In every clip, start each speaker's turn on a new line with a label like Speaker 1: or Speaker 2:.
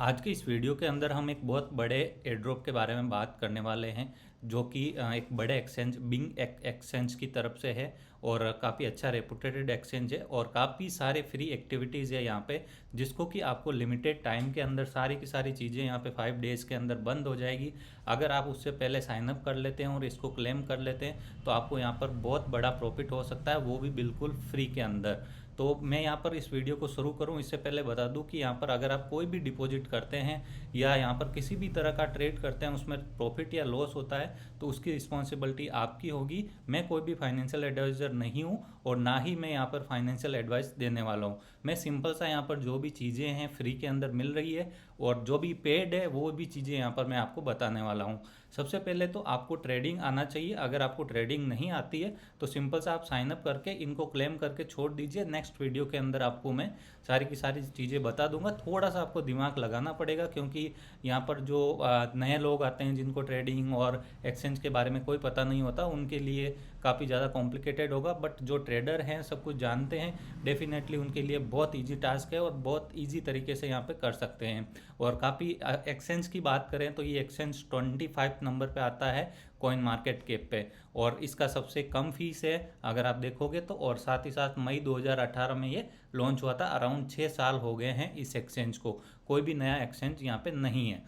Speaker 1: आज के इस वीडियो के अंदर हम एक बहुत बड़े एयरड्रॉप के बारे में बात करने वाले हैं जो कि एक बड़े एक्सचेंज बिंग एक्सचेंज की तरफ से है और काफ़ी अच्छा रेपुटेटेड एक्सचेंज है और काफ़ी सारे फ्री एक्टिविटीज़ है यहाँ पे, जिसको कि आपको लिमिटेड टाइम के अंदर सारी की सारी चीज़ें यहाँ पे 5 डेज़ के अंदर बंद हो जाएगी। अगर आप उससे पहले साइन अप कर लेते हैं और इसको क्लेम कर लेते हैं तो आपको यहाँ पर बहुत बड़ा प्रॉफिट हो सकता है, वो भी बिल्कुल फ्री के अंदर। तो मैं यहाँ पर इस वीडियो को शुरू करूँ इससे पहले बता दूँ कि यहाँ पर अगर आप कोई भी डिपॉजिट करते हैं या यहाँ पर किसी भी तरह का ट्रेड करते हैं उसमें प्रॉफिट या लॉस होता है तो उसकी रिस्पॉन्सिबिलिटी आपकी होगी। मैं कोई भी फाइनेंशियल एडवाइज़र नहीं हूँ और ना ही मैं यहाँ पर फाइनेंशियल एडवाइस देने वाला हूँ। मैं सिंपल सा यहाँ पर जो भी चीज़ें हैं फ्री के अंदर मिल रही है और जो भी पेड है वो भी चीज़ें यहाँ पर मैं आपको बताने वाला हूँ। सबसे पहले तो आपको ट्रेडिंग आना चाहिए। अगर आपको ट्रेडिंग नहीं आती है तो सिंपल सा आप साइन अप करके इनको क्लेम करके छोड़ दीजिए। नेक्स्ट वीडियो के अंदर आपको मैं सारी की सारी चीज़ें बता दूंगा। थोड़ा सा आपको दिमाग लगाना पड़ेगा क्योंकि यहाँ पर जो नए लोग आते हैं जिनको ट्रेडिंग और एक्सचेंज के बारे में कोई पता नहीं होता उनके लिए काफ़ी ज़्यादा कॉम्प्लिकेटेड होगा, बट जो ट्रेडर हैं सब कुछ जानते हैं डेफिनेटली उनके लिए बहुत इजी टास्क है और बहुत इजी तरीके से यहाँ पे कर सकते हैं। और काफ़ी एक्सचेंज की बात करें तो ये एक्सचेंज 25 नंबर पे आता है कॉइन मार्केट कैप पे और इसका सबसे कम फीस है अगर आप देखोगे तो। और साथ ही साथ मई 2018 में ये लॉन्च हुआ था। अराउंड 6 साल हो गए हैं इस एक्सचेंज को, कोई भी नया एक्सचेंज यहाँ पे नहीं है।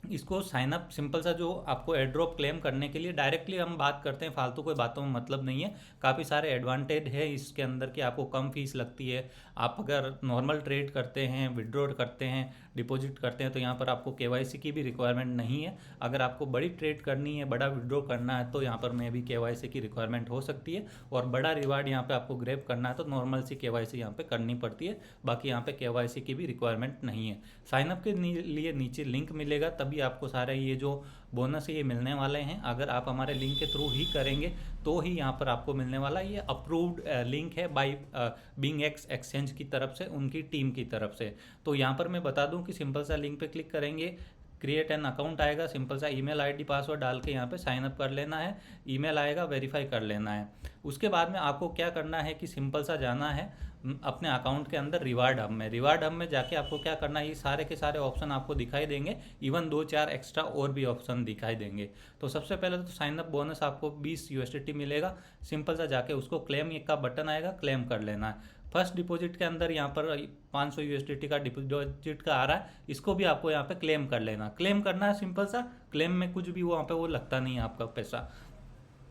Speaker 1: इसको साइन अप सिंपल सा जो आपको एयर ड्रॉप क्लेम करने के लिए डायरेक्टली हम बात करते हैं, फालतू कोई बातों में मतलब नहीं है। काफ़ी सारे एडवांटेज है इसके अंदर कि आपको कम फीस लगती है। आप अगर नॉर्मल ट्रेड करते हैं, विड्रॉ करते हैं, डिपॉजिट करते हैं तो यहाँ पर आपको केवाईसी की भी रिक्वायरमेंट नहीं है। अगर आपको बड़ी ट्रेड करनी है, बड़ा विड्रॉ करना है तो यहाँ पर में भी केवाईसी की रिक्वायरमेंट हो सकती है और बड़ा रिवार्ड यहाँ पे आपको ग्रैब करना है तो नॉर्मल सी केवाईसी यहाँ पे करनी पड़ती है। बाकी यहाँ पे केवाईसी की भी रिक्वायरमेंट नहीं है। साइनअप के लिए नीचे लिंक मिलेगा तभी आपको सारे ये जो बोनस है ये मिलने वाले हैं। अगर आप हमारे लिंक के थ्रू ही करेंगे तो ही यहाँ पर आपको मिलने वाला है। ये अप्रूव्ड लिंक है बाय बिंग एक्स एक्सचेंज की तरफ से, उनकी टीम की तरफ से। तो यहाँ पर मैं बता दूं कि सिंपल सा लिंक पे क्लिक करेंगे, क्रिएट एन अकाउंट आएगा, सिंपल सा ईमेल आईडी पासवर्ड डाल के यहाँ पे साइन अप कर लेना है। ईमेल आएगा, वेरीफाई कर लेना है। उसके बाद में आपको क्या करना है कि सिंपल सा जाना है अपने अकाउंट के अंदर रिवार्ड हब में जाके आपको क्या करना है, ये सारे के सारे ऑप्शन आपको दिखाई देंगे, इवन 2-4 एक्स्ट्रा और भी ऑप्शन दिखाई देंगे। तो सबसे पहले तो साइन अप बोनस आपको 20 यूएसडीटी मिलेगा। सिंपल सा जाके उसको क्लेम का बटन आएगा, क्लेम कर लेना है। फर्स्ट डिपॉजिट के अंदर यहाँ पर 500 यूएसडीटी का डिपॉजिट का आ रहा है, इसको भी आपको यहाँ पे क्लेम कर लेना। क्लेम करना है सिंपल सा, क्लेम में कुछ भी वहाँ पे वो लगता नहीं है आपका पैसा,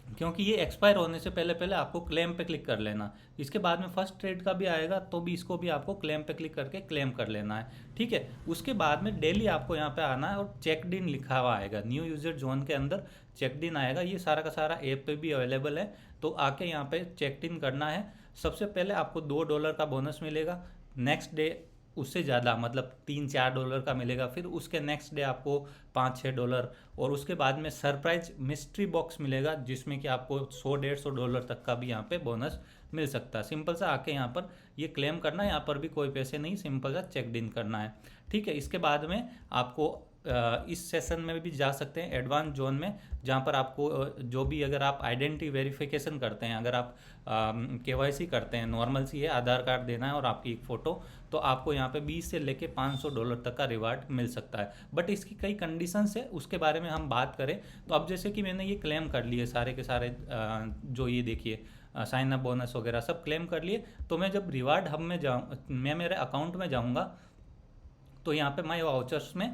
Speaker 1: क्योंकि ये एक्सपायर होने से पहले पहले आपको क्लेम पे क्लिक कर लेना। इसके बाद में फर्स्ट ट्रेड का भी आएगा तो भी इसको भी आपको क्लेम पे क्लिक करके क्लेम कर लेना है, ठीक है। उसके बाद में डेली आपको यहाँ पे आना है और चेकड इन लिखा हुआ आएगा, न्यू यूजर जोन के अंदर चेकड इन आएगा। ये सारा का सारा ऐप पे भी अवेलेबल है, तो आके यहाँ पे चेकड इन करना है। सबसे पहले आपको $2 का बोनस मिलेगा, नेक्स्ट डे उससे ज़्यादा मतलब $3-4 का मिलेगा, फिर उसके नेक्स्ट डे आपको $5-6 और उसके बाद में सरप्राइज मिस्ट्री बॉक्स मिलेगा जिसमें कि आपको $100-150 तक का भी यहाँ पे बोनस मिल सकता है। सिंपल सा आके यहाँ पर ये क्लेम करना है, यहाँ पर भी कोई पैसे नहीं, सिंपल सा चेकड इन करना है, ठीक है। इसके बाद में आपको इस सेशन में भी जा सकते हैं एडवांस जोन में, जहाँ पर आपको जो भी अगर आप आइडेंटिटी वेरिफिकेशन करते हैं, अगर आप केवाईसी करते हैं, नॉर्मल सी है, आधार कार्ड देना है और आपकी एक फ़ोटो, तो आपको यहाँ पे 20 से लेके $500 तक का रिवार्ड मिल सकता है। बट इसकी कई कंडीशंस है, उसके बारे में हम बात करें तो अब जैसे कि मैंने ये क्लेम कर लिए सारे के सारे जो ये देखिए साइन अप बोनस वगैरह सब क्लेम कर लिए, तो मैं जब रिवार्ड हब में जाऊँ, मैं मेरे अकाउंट में जाऊँगा तो यहाँ पे माई वाउचर्स में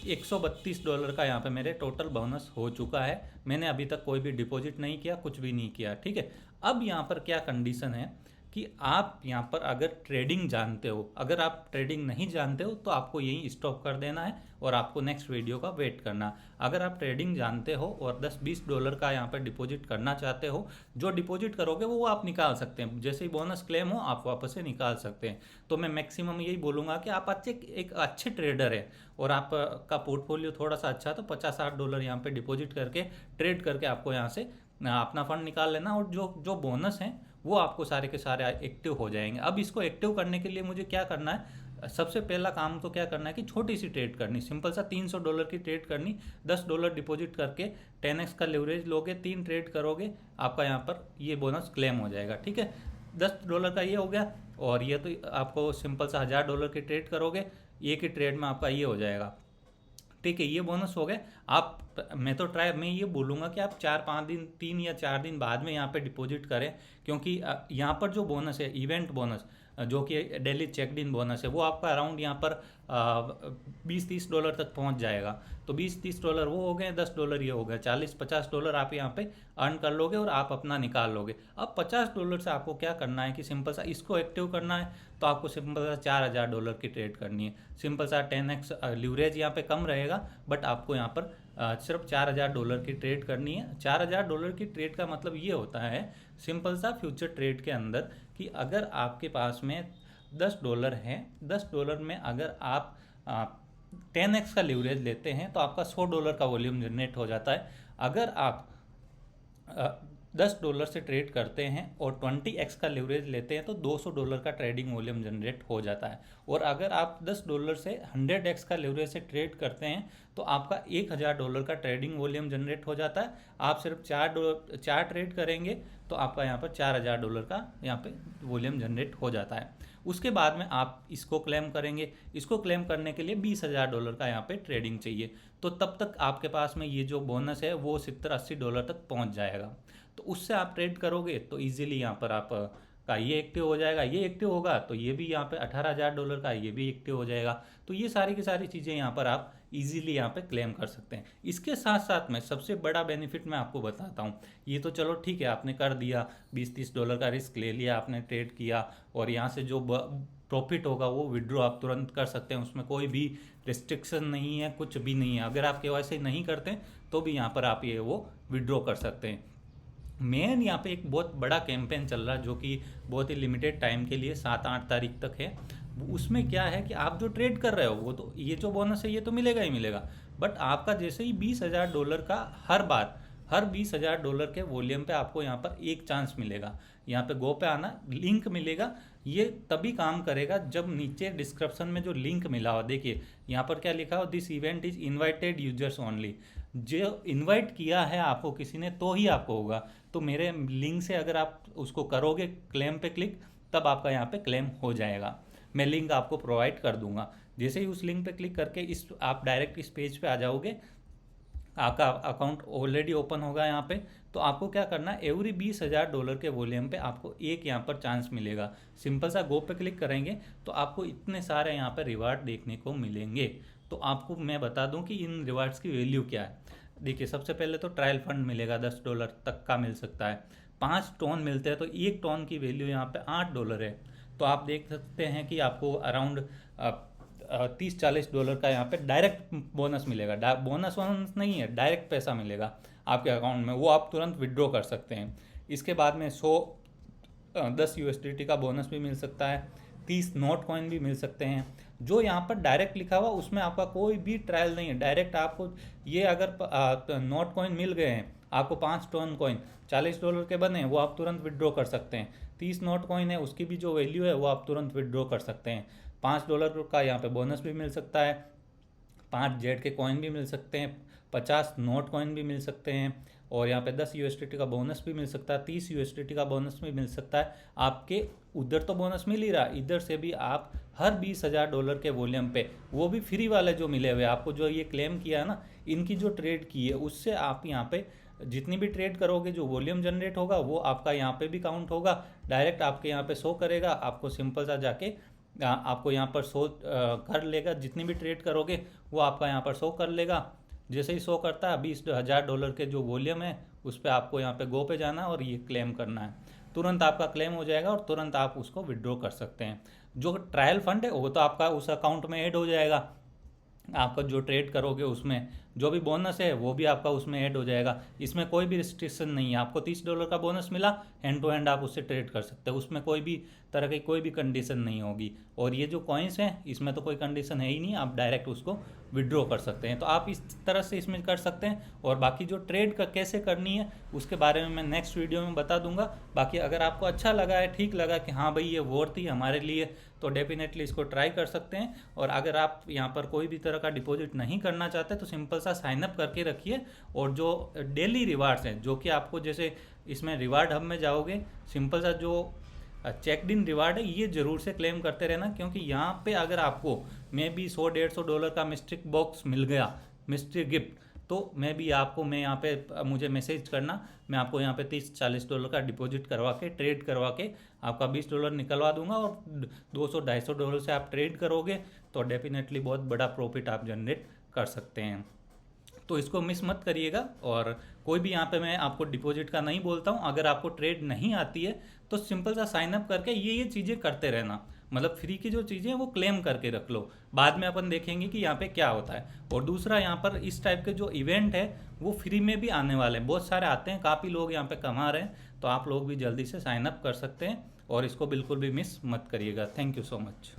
Speaker 1: $132 का यहाँ पे मेरे टोटल बोनस हो चुका है। मैंने अभी तक कोई भी डिपॉजिट नहीं किया, कुछ भी नहीं किया, ठीक है। अब यहाँ पर क्या कंडीशन है कि आप यहाँ पर अगर ट्रेडिंग जानते हो, अगर आप ट्रेडिंग नहीं जानते हो तो आपको यहीं स्टॉप कर देना है और आपको नेक्स्ट वीडियो का वेट करना। अगर आप ट्रेडिंग जानते हो और $10-20 का यहाँ पर डिपॉजिट करना चाहते हो, जो डिपॉजिट करोगे वो आप निकाल सकते हैं, जैसे ही बोनस क्लेम हो आप वापस से निकाल सकते हैं। तो मैं मैक्सिमम यही बोलूँगा कि आप एक अच्छे ट्रेडर है और आपका पोर्टफोलियो थोड़ा सा अच्छा है तो $50-60 यहाँ पे डिपॉजिट करके ट्रेड करके आपको यहाँ से अपना फंड निकाल लेना और जो जो बोनस हैं वो आपको सारे के सारे एक्टिव हो जाएंगे। अब इसको एक्टिव करने के लिए मुझे क्या करना है, सबसे पहला काम तो क्या करना है कि छोटी सी ट्रेड करनी, सिंपल सा $300 की ट्रेड करनी। $10 डिपॉजिट करके 10x का लेवरेज लोगे, 3 ट्रेड करोगे, आपका यहाँ पर ये बोनस क्लेम हो जाएगा, ठीक है। $10 का ये हो गया और ये तो आपको सिंपल सा $1000 की ट्रेड करोगे, एक ही ट्रेड में आपका ये हो जाएगा। ठीक है, ये बोनस हो गए। आप मैं ये बोलूँगा कि आप 4-5 दिन, 3 या 4 दिन बाद में यहाँ पे डिपॉजिट करें, क्योंकि यहाँ पर जो बोनस है, इवेंट बोनस, जो कि डेली चेकड इन बोनस है, वो आपका अराउंड यहाँ पर $20-30 तक पहुँच जाएगा। तो $20-30 वो हो गए, $10 ये हो गए, $40-50 आप यहाँ पे अर्न कर लोगे और आप अपना निकाल लोगे। अब $50 से आपको क्या करना है कि सिंपल सा इसको एक्टिव करना है, तो आपको सिंपल सा $4000 की ट्रेड करनी है। सिंपल सा 10x लीवरेज यहाँ पे कम रहेगा, बट आपको यहाँ पर सिर्फ $4000 की ट्रेड करनी है। $4000 की ट्रेड का मतलब ये होता है सिंपल सा फ्यूचर ट्रेड के अंदर कि अगर आपके पास में $10 है, $10 में अगर आप 10x का लीवरेज लेते हैं तो आपका $100 का वॉल्यूम जनरेट हो जाता है। अगर आप $10 से ट्रेड करते हैं और 20x का लीवरेज लेते हैं तो $200 का ट्रेडिंग वॉल्यूम जनरेट हो जाता है। और अगर आप $10 से 100x का लीवरेज से ट्रेड करते हैं तो आपका $1000 का ट्रेडिंग वॉल्यूम जनरेट हो जाता है। आप सिर्फ 4 ट्रेड करेंगे तो आपका यहाँ पर $4000 का यहाँ पे वॉल्यूम जनरेट हो जाता है। उसके बाद में आप इसको क्लेम करेंगे। इसको क्लेम करने के लिए $20000 का यहाँ पे ट्रेडिंग चाहिए। तो तब तक आपके पास में ये जो बोनस है वो $70-80 तक पहुँच जाएगा। तो उससे आप ट्रेड करोगे तो इजीली यहाँ पर आप का ये एक्टिव हो जाएगा, ये एक्टिव होगा तो ये भी यहाँ पे $18000 का ये भी एक्टिव हो जाएगा। तो ये सारी की सारी चीज़ें यहाँ पर आप इजीली यहाँ पे क्लेम कर सकते हैं। इसके साथ साथ में सबसे बड़ा बेनिफिट मैं आपको बताता हूँ। ये तो चलो ठीक है, आपने कर दिया, $20-30 का रिस्क ले लिया, आपने ट्रेड किया और यहाँ से जो प्रॉफिट होगा वो विड्रॉ आप तुरंत कर सकते हैं। उसमें कोई भी रिस्ट्रिक्शन नहीं है, कुछ भी नहीं है। अगर आप KYC नहीं करते तो भी यहाँ पर आप ये वो विड्रॉ कर सकते हैं। मेन यहाँ पे एक बहुत बड़ा कैंपेन चल रहा है जो कि बहुत ही लिमिटेड टाइम के लिए 7-8 तारीख तक है। उसमें क्या है कि आप जो ट्रेड कर रहे हो वो तो ये जो बोनस है ये तो मिलेगा ही मिलेगा, बट आपका जैसे ही $20000 का हर $20000 के वॉल्यूम पे आपको यहाँ पर एक चांस मिलेगा। यहाँ पे गो पे आना, लिंक मिलेगा। ये तभी काम करेगा जब नीचे डिस्क्रिप्शन में जो लिंक मिला हो, देखिए यहाँ पर क्या लिखा हो, this event is invited users only. जो इनवाइट किया है आपको किसी ने तो ही आपको होगा। तो मेरे लिंक से अगर आप उसको करोगे क्लेम पे क्लिक, तब आपका यहाँ पे क्लेम हो जाएगा। मैं लिंक आपको प्रोवाइड कर दूंगा। जैसे ही उस लिंक पे क्लिक करके आप डायरेक्ट इस पेज पे आ जाओगे, आपका अकाउंट ऑलरेडी ओपन होगा यहाँ पे। तो आपको क्या करना है, एवरी $20000 के वॉल्यूम पे आपको एक यहाँ पर चांस मिलेगा। सिंपल सा गो पे क्लिक करेंगे तो आपको इतने सारे यहाँ पर रिवार्ड देखने को मिलेंगे। तो आपको मैं बता दूं कि इन रिवार्ड्स की वैल्यू क्या है। देखिए, सबसे पहले तो ट्रायल फंड मिलेगा, $10 तक का मिल सकता है। 5 टोन मिलते हैं तो एक टोन की वैल्यू यहाँ पे $8 है। तो आप देख सकते हैं कि आपको अराउंड $30-40 का यहाँ पे डायरेक्ट बोनस मिलेगा। बोनस नहीं है, डायरेक्ट पैसा मिलेगा आपके अकाउंट में, वो आप तुरंत विड्रॉ कर सकते हैं। इसके बाद में 10 USDT का बोनस भी मिल सकता है, 30 नोट कॉइन भी मिल सकते हैं। जो यहाँ पर डायरेक्ट लिखा हुआ उसमें आपका कोई भी ट्रायल नहीं है, डायरेक्ट आपको ये अगर नोट कॉइन मिल गए हैं, आपको 5 टोन कॉइन $40 के बने हैं, वो आप तुरंत विड्रॉ कर सकते हैं। 30 नोट कॉइन है, उसकी भी जो वैल्यू है वो आप तुरंत विड्रॉ कर सकते हैं। $5 का यहाँ पे बोनस भी मिल सकता है, 5 जेड के कॉइन भी मिल सकते हैं, 50 नोट कॉइन भी मिल सकते हैं और यहाँ पे 10 USDT का बोनस भी मिल सकता है, 30 USDT का बोनस भी मिल सकता है। आपके उधर तो बोनस मिल ही रहा, इधर से भी आप हर $20000 के वॉल्यूम पे, वो भी फ्री वाले जो मिले हुए आपको, जो ये क्लेम किया है ना, इनकी जो ट्रेड की है उससे आप यहाँ पे जितनी भी ट्रेड करोगे जो वॉल्यूम जनरेट होगा वो आपका यहाँ पे भी काउंट होगा, डायरेक्ट आपके यहाँ पे शो करेगा। आपको सिंपल सा जाके आपको यहाँ पर शो कर लेगा, जितनी भी ट्रेड करोगे वो आपका यहाँ पर शो कर लेगा। जैसे ही शो करता है $20000 के जो वॉल्यूम है उस पर आपको यहाँ पे गो पे जाना है और ये क्लेम करना है, तुरंत आपका क्लेम हो जाएगा और तुरंत आप उसको विड्रॉ कर सकते हैं। जो ट्रायल फंड है वो तो आपका उस अकाउंट में ऐड हो जाएगा, आपका जो ट्रेड करोगे उसमें जो भी बोनस है वो भी आपका उसमें ऐड हो जाएगा। इसमें कोई भी रिस्ट्रिक्शन नहीं है, आपको $30 का बोनस मिला, हैंड टू हैंड आप उससे ट्रेड कर सकते हो, उसमें कोई भी तरह की कोई भी कंडीशन नहीं होगी। और ये जो कॉइन्स हैं इसमें तो कोई कंडीशन है ही नहीं, आप डायरेक्ट उसको विड्रॉ कर सकते हैं। तो आप इस तरह से इसमें कर सकते हैं। और बाकी जो ट्रेड का कैसे करनी है उसके बारे में मैं नेक्स्ट वीडियो में बता दूंगा। बाकी अगर आपको अच्छा लगा है, ठीक लगा कि हाँ भाई ये वर्थ ही हमारे लिए, तो डेफिनेटली इसको ट्राई कर सकते हैं। और अगर आप यहाँ पर कोई भी तरह का डिपॉजिट नहीं करना चाहते तो सिंपल सा साइन अप करके रखिए। और जो डेली रिवार्ड्स हैं, जो कि आपको जैसे इसमें रिवार्ड हब में जाओगे, सिंपल सा जो चेकड इन रिवार्ड है, ये जरूर से क्लेम करते रहना, क्योंकि यहाँ पे अगर आपको मे बी $100-150 का मिस्ट्री बॉक्स मिल गया, मिस्ट्री गिफ्ट, तो मैं यहाँ पे मुझे मैसेज करना, मैं आपको यहाँ पे $30-40 का डिपॉजिट करवा के, ट्रेड करवा के आपका $20 निकलवा दूंगा, और $200-250 से आप ट्रेड करोगे तो डेफिनेटली बहुत बड़ा प्रॉफिट आप जनरेट कर सकते हैं। तो इसको मिस मत करिएगा। और कोई भी यहाँ पे मैं आपको डिपॉजिट का नहीं बोलता हूँ, अगर आपको ट्रेड नहीं आती है तो सिंपल सा साइन अप करके ये चीज़ें करते रहना, मतलब फ्री की जो चीज़ें हैं वो क्लेम करके रख लो, बाद में अपन देखेंगे कि यहाँ पे क्या होता है। और दूसरा, यहाँ पर इस टाइप के जो इवेंट है वो फ्री में भी आने वाले हैं, बहुत सारे आते हैं, काफ़ी लोग यहाँ पे कमा रहे हैं, तो आप लोग भी जल्दी से साइन अप कर सकते हैं और इसको बिल्कुल भी मिस मत करिएगा। Thank you so much.